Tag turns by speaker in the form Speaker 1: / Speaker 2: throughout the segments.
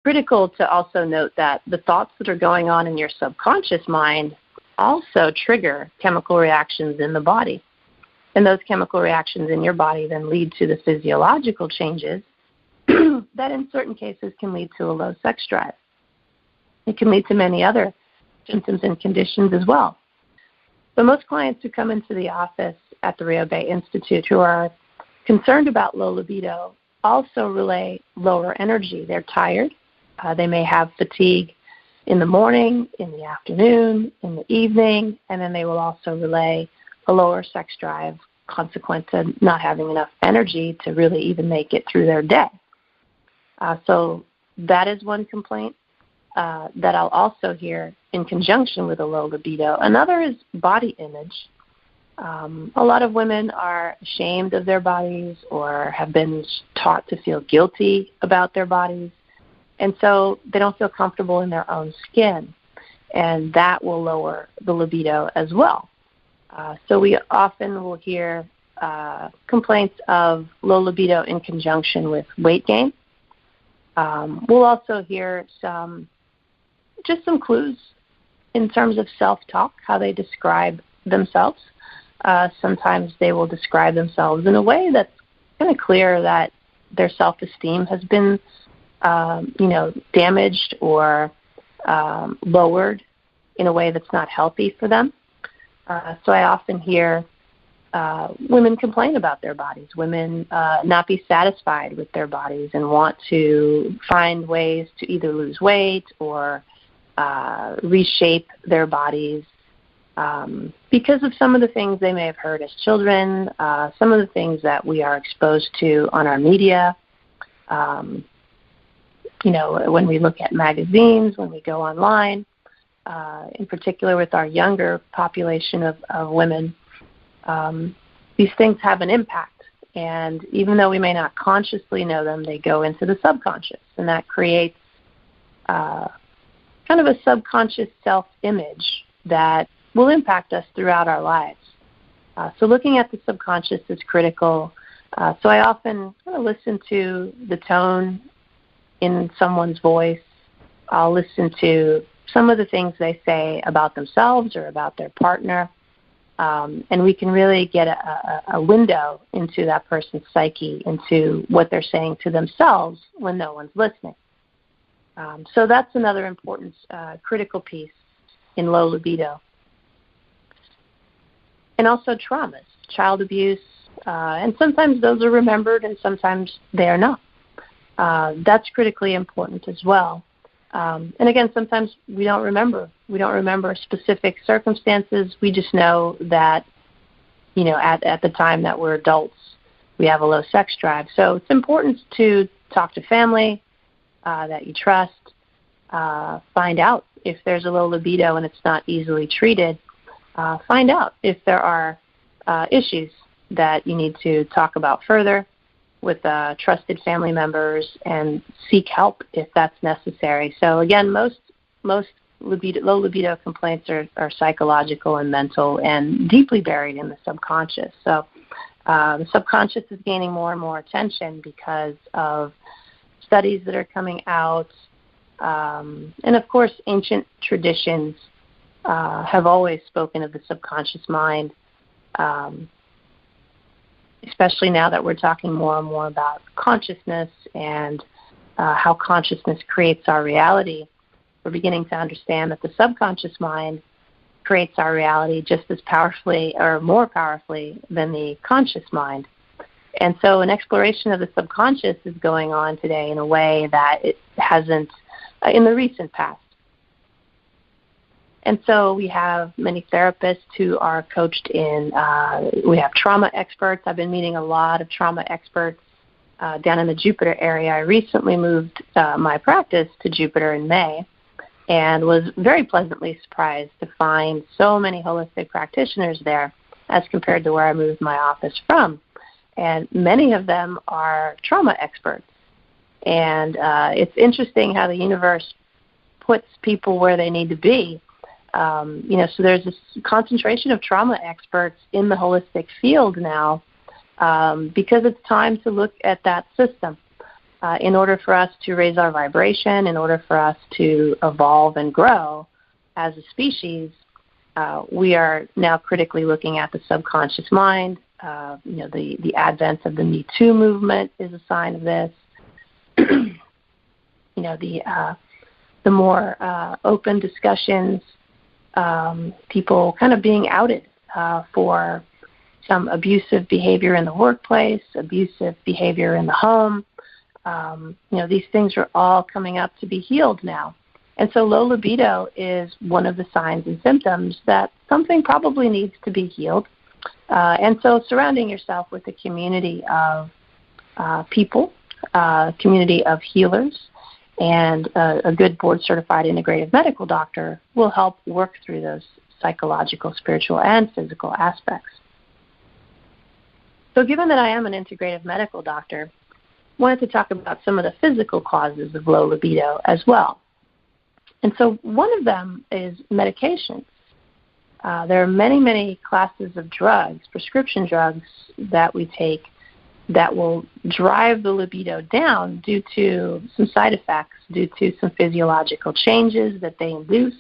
Speaker 1: critical to also note that the thoughts that are going on in your subconscious mind also trigger chemical reactions in the body. And those chemical reactions in your body then lead to the physiological changes that in certain cases can lead to a low sex drive. It can lead to many other symptoms and conditions as well. But most clients who come into the office at the Rio Bay Institute who are concerned about low libido also relay lower energy. They're tired. They may have fatigue in the morning, in the afternoon, in the evening, and then they will also relay a lower sex drive consequent to not having enough energy to really even make it through their day. So that is one complaint that I'll also hear in conjunction with a low libido. Another is body image. A lot of women are ashamed of their bodies or have been taught to feel guilty about their bodies, and so they don't feel comfortable in their own skin, and that will lower the libido as well. So we often will hear complaints of low libido in conjunction with weight gain. We'll also hear some clues in terms of self-talk, how they describe themselves. Sometimes they will describe themselves in a way that's kind of clear that their self-esteem has been, damaged or lowered in a way that's not healthy for them. So I often hear women complain about their bodies, women not be satisfied with their bodies and want to find ways to either lose weight or reshape their bodies because of some of the things they may have heard as children, some of the things that we are exposed to on our media. When we look at magazines, when we go online, in particular with our younger population of women, these things have an impact. And even though we may not consciously know them, they go into the subconscious. And that creates kind of a subconscious self-image that will impact us throughout our lives. So looking at the subconscious is critical. So I often kind of listen to the tone in someone's voice. I'll listen to some of the things they say about themselves or about their partner, and we can really get a window into that person's psyche, into what they're saying to themselves when no one's listening. So that's another important critical piece in low libido. And also traumas, child abuse, and sometimes those are remembered and sometimes they are not. That's critically important as well. And again, sometimes we don't remember. We don't remember specific circumstances. We just know that, at the time that we're adults, we have a low sex drive. So it's important to talk to family that you trust, find out if there's a low libido and it's not easily treated. Find out if there are issues that you need to talk about further with trusted family members and seek help if that's necessary. So again, most low libido complaints are psychological and mental and deeply buried in the subconscious. So the subconscious is gaining more and more attention because of studies that are coming out. And of course, ancient traditions have always spoken of the subconscious mind, especially now that we're talking more and more about consciousness and how consciousness creates our reality. We're beginning to understand that the subconscious mind creates our reality just as powerfully or more powerfully than the conscious mind. And so an exploration of the subconscious is going on today in a way that it hasn't in the recent past. And so we have many therapists who are coached in, we have trauma experts. I've been meeting a lot of trauma experts down in the Jupiter area. I recently moved my practice to Jupiter in May and was very pleasantly surprised to find so many holistic practitioners there as compared to where I moved my office from. And many of them are trauma experts. And it's interesting how the universe puts people where they need to be. So there's this concentration of trauma experts in the holistic field now because it's time to look at that system. in order for us to raise our vibration, in order for us to evolve and grow as a species, we are now critically looking at the subconscious mind. The advent of the Me Too movement is a sign of this. The more open discussions, people kind of being outed for some abusive behavior in the workplace, abusive behavior in the home. These things are all coming up to be healed now. And so low libido is one of the signs and symptoms that something probably needs to be healed. And so surrounding yourself with a community of people, community of healers, and a good board-certified integrative medical doctor will help work through those psychological, spiritual, and physical aspects. So given that I am an integrative medical doctor, I wanted to talk about some of the physical causes of low libido as well. And so one of them is medications. There are many, many classes of drugs, prescription drugs, that we take that will drive the libido down due to some side effects, due to some physiological changes that they induce.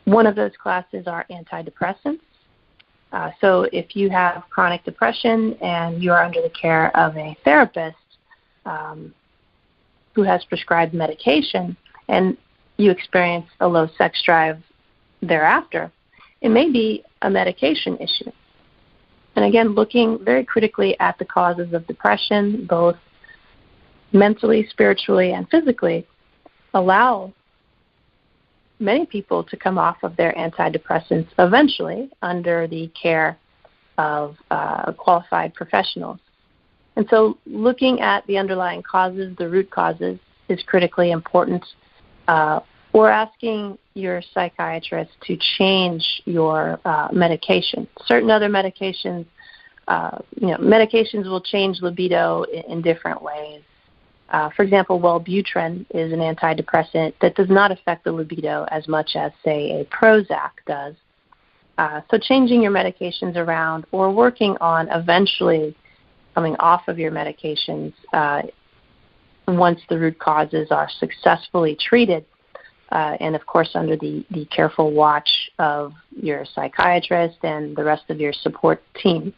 Speaker 1: One of those classes are antidepressants. So if you have chronic depression and you are under the care of a therapist who has prescribed medication and you experience a low sex drive thereafter, it may be a medication issue. And again, looking very critically at the causes of depression, both mentally, spiritually, and physically, allow many people to come off of their antidepressants eventually under the care of qualified professionals. And so looking at the underlying causes, the root causes, is critically important. Or asking your psychiatrist to change your medication. Certain other medications, medications will change libido in different ways. For example, Wellbutrin is an antidepressant that does not affect the libido as much as, say, a Prozac does. So changing your medications around or working on eventually coming off of your medications once the root causes are successfully treated, and, of course, under the careful watch of your psychiatrist and the rest of your support team,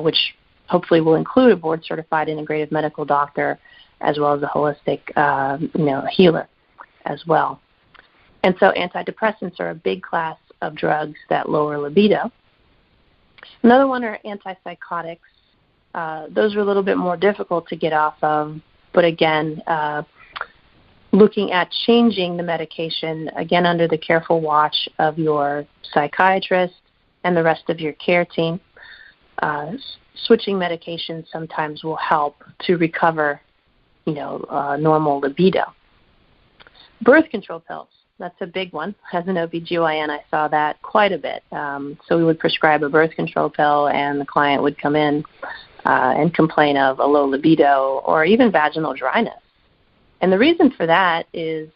Speaker 1: which hopefully will include a board-certified integrative medical doctor as well as a holistic healer as well. And so antidepressants are a big class of drugs that lower libido. Another one are antipsychotics. Those are a little bit more difficult to get off of, but again, looking at changing the medication, again, under the careful watch of your psychiatrist and the rest of your care team. Switching medications sometimes will help to recover, normal libido. Birth control pills, that's a big one. As an OBGYN, I saw that quite a bit. So we would prescribe a birth control pill, and the client would come in and complain of a low libido or even vaginal dryness. And the reason for that is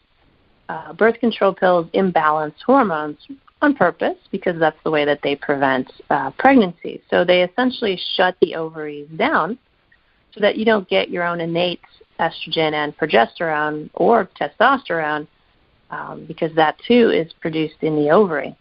Speaker 1: birth control pills imbalance hormones on purpose because that's the way that they prevent pregnancy. So they essentially shut the ovaries down so that you don't get your own innate estrogen and progesterone or testosterone because that, too, is produced in the ovary.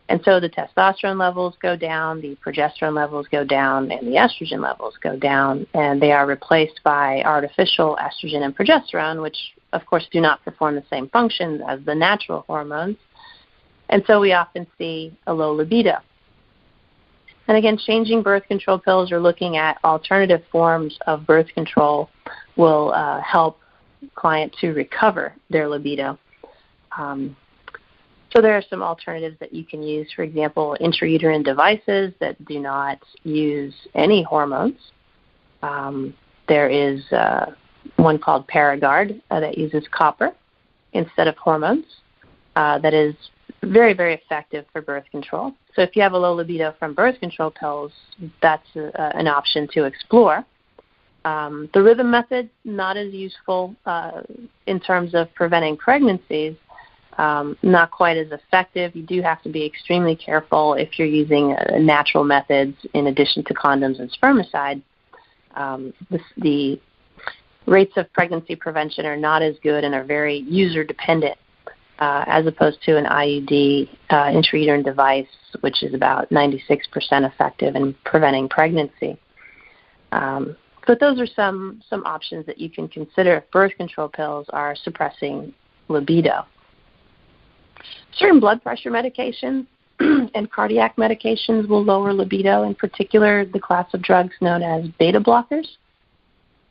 Speaker 1: And so the testosterone levels go down, the progesterone levels go down, and the estrogen levels go down, and they are replaced by artificial estrogen and progesterone, which, of course, do not perform the same functions as the natural hormones. And so we often see a low libido. And again, changing birth control pills or looking at alternative forms of birth control will help client to recover their libido. So there are some alternatives that you can use. For example, intrauterine devices that do not use any hormones. There is one called Paragard that uses copper instead of hormones. That is very, very effective for birth control. So if you have a low libido from birth control pills, that's an option to explore. The rhythm method, not as useful in terms of preventing pregnancies. Not quite as effective. You do have to be extremely careful if you're using natural methods in addition to condoms and spermicide. The rates of pregnancy prevention are not as good and are very user-dependent, as opposed to an IUD, intrauterine device, which is about 96% effective in preventing pregnancy. But those are some options that you can consider if birth control pills are suppressing libido. Certain blood pressure medications and cardiac medications will lower libido, in particular the class of drugs known as beta blockers.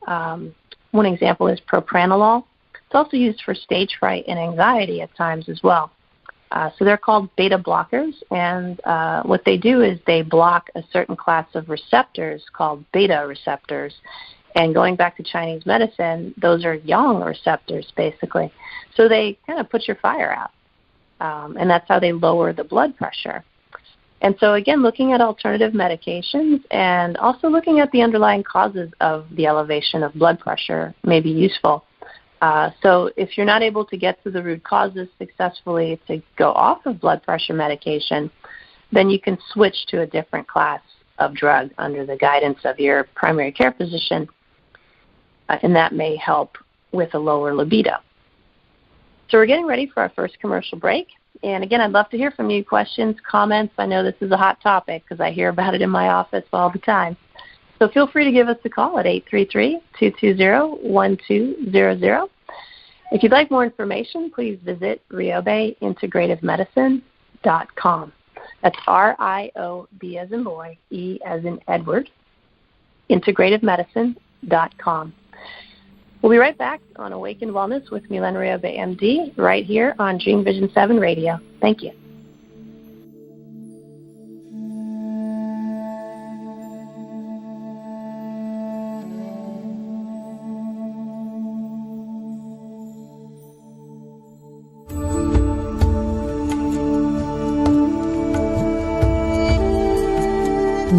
Speaker 1: One example is propranolol. It's also used for stage fright and anxiety at times as well. So they're called beta blockers, and what they do is they block a certain class of receptors called beta receptors. And going back to Chinese medicine, those are yang receptors, basically. So they kind of put your fire out, and that's how they lower the blood pressure. And so, again, looking at alternative medications and also looking at the underlying causes of the elevation of blood pressure may be useful. So if you're not able to get to the root causes successfully to go off of blood pressure medication, then you can switch to a different class of drug under the guidance of your primary care physician, and that may help with a lower libido. So we're getting ready for our first commercial break. And again, I'd love to hear from you, questions, comments. I know this is a hot topic because I hear about it in my office all the time. So feel free to give us a call at 833-220-1200. If you'd like more information, please visit riobeintegrativemedicine.com. That's R-I-O-B as in boy, E as in Edward, integrativemedicine.com. We'll be right back on Awakened Wellness with Milen Riobe, MD, right here on Dream Vision 7 Radio. Thank you.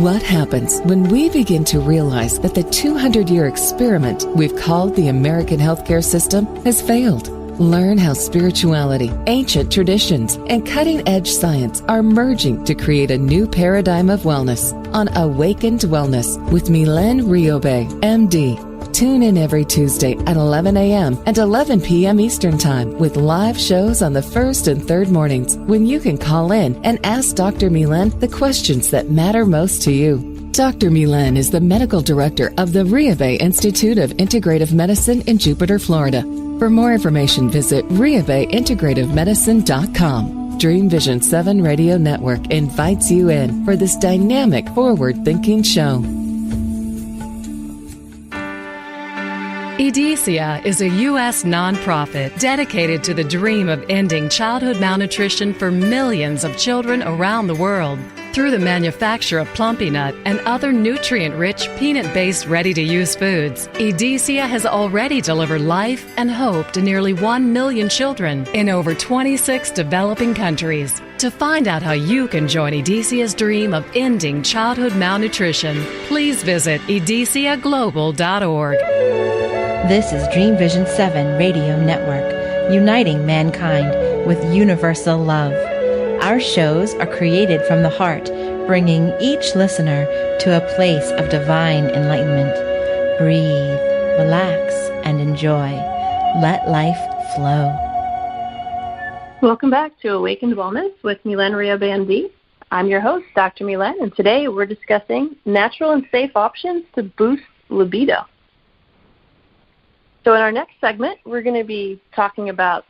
Speaker 2: What happens when we begin to realize that the 200-year experiment we've called the American healthcare system has failed? Learn how spirituality, ancient traditions, and cutting-edge science are merging to create a new paradigm of wellness on Awakened Wellness with Milen Riobe, MD. Tune in every Tuesday at 11 a.m. and 11 p.m. Eastern Time with live shows on the first and third mornings when you can call in and ask Dr. Milen the questions that matter most to you. Dr. Milen is the medical director of the Riobe Institute of Integrative Medicine in Jupiter, Florida. For more information, visit riobeintegrativemedicine.com. Dream Vision 7 Radio Network invites you in for this dynamic, forward-thinking show.
Speaker 3: EDECIA is a U.S. nonprofit dedicated to the dream of ending childhood malnutrition for millions of children around the world. Through the manufacture of Plumpy Nut and other nutrient-rich, peanut-based, ready-to-use foods, EDECIA has already delivered life and hope to nearly 1 million children in over 26 developing countries. To find out how you can join EDECIA's dream of ending childhood malnutrition, please visit edeciaglobal.org.
Speaker 4: This is Dream Vision 7 Radio Network, uniting mankind with universal love. Our shows are created from the heart, bringing each listener to a place of divine enlightenment. Breathe, relax, and enjoy. Let life flow.
Speaker 1: Welcome back to Awakened Wellness with Milen Riobe, MD. I'm your host, Dr. Milen, and today we're discussing natural and safe options to boost libido. So in our next segment, we're going to be talking about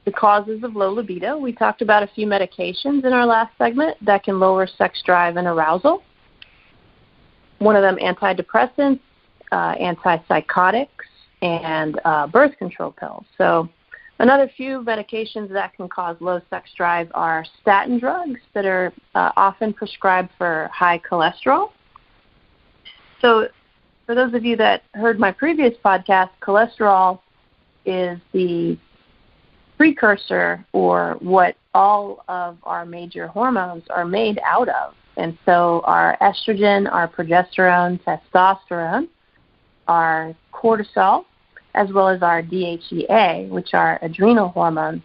Speaker 1: the causes of low libido. We talked about a few medications in our last segment that can lower sex drive and arousal. One of them, antidepressants, antipsychotics, and birth control pills. So another few medications that can cause low sex drive are statin drugs that are often prescribed for high cholesterol. So for those of you that heard my previous podcast, cholesterol is the precursor or what all of our major hormones are made out of. And so our estrogen, our progesterone, testosterone, our cortisol, as well as our DHEA, which are adrenal hormones,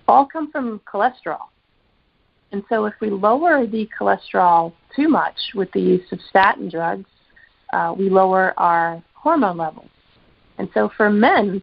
Speaker 1: all come from cholesterol. And so if we lower the cholesterol too much with the use of statin drugs, we lower our hormone levels. And so for men,